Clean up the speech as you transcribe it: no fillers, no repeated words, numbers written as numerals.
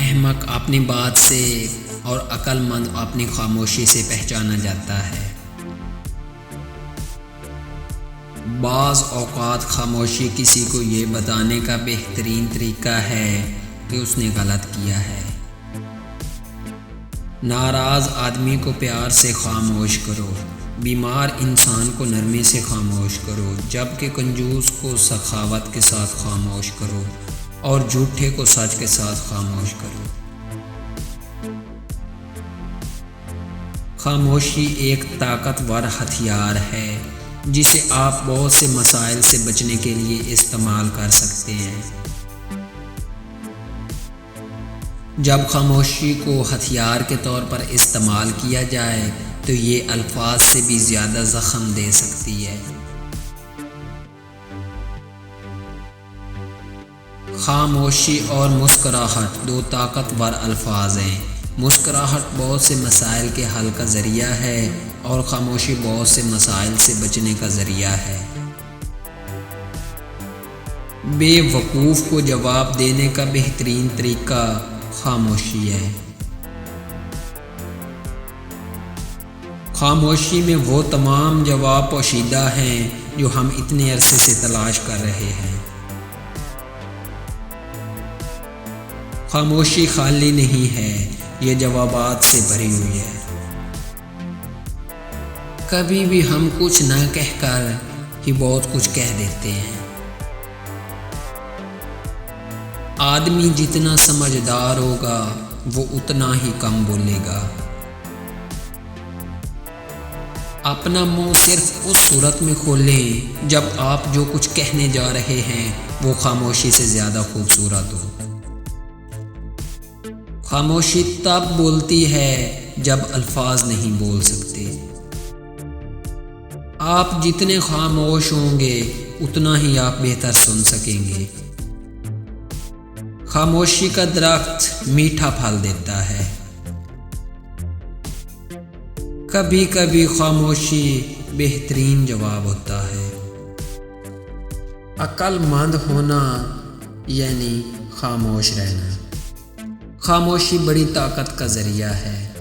احمق اپنی بات سے اور عقل مند اپنی خاموشی سے پہچانا جاتا ہے۔ بعض اوقات خاموشی کسی کو یہ بتانے کا بہترین طریقہ ہے کہ اس نے غلط کیا ہے۔ ناراض آدمی کو پیار سے خاموش کرو، بیمار انسان کو نرمی سے خاموش کرو، جبکہ کنجوس کو سخاوت کے ساتھ خاموش کرو اور جھوٹے کو سچ کے ساتھ خاموش کرو۔ خاموشی ایک طاقتور ہتھیار ہے جسے آپ بہت سے مسائل سے بچنے کے لیے استعمال کر سکتے ہیں۔ جب خاموشی کو ہتھیار کے طور پر استعمال کیا جائے تو یہ الفاظ سے بھی زیادہ زخم دے سکتی ہے۔ خاموشی اور مسکراہٹ دو طاقتور الفاظ ہیں۔ مسکراہٹ بہت سے مسائل کے حل کا ذریعہ ہے اور خاموشی بہت سے مسائل سے بچنے کا ذریعہ ہے۔ بے وقوف کو جواب دینے کا بہترین طریقہ خاموشی ہے۔ خاموشی میں وہ تمام جواب پوشیدہ ہیں جو ہم اتنے عرصے سے تلاش کر رہے ہیں۔ خاموشی خالی نہیں ہے، یہ جوابات سے بھری ہوئی ہے۔ کبھی بھی ہم کچھ نہ کہہ کر ہی بہت کچھ کہہ دیتے ہیں۔ آدمی جتنا سمجھدار ہوگا وہ اتنا ہی کم بولے گا۔ اپنا منہ صرف اس صورت میں کھولیں جب آپ جو کچھ کہنے جا رہے ہیں وہ خاموشی سے زیادہ خوبصورت ہو۔ خاموشی تب بولتی ہے جب الفاظ نہیں بول سکتے۔ آپ جتنے خاموش ہوں گے اتنا ہی آپ بہتر سن سکیں گے۔ خاموشی کا درخت میٹھا پھل دیتا ہے۔ کبھی کبھی خاموشی بہترین جواب ہوتا ہے۔ عقل مند ہونا یعنی خاموش رہنا۔ خاموشی بڑی طاقت کا ذریعہ ہے۔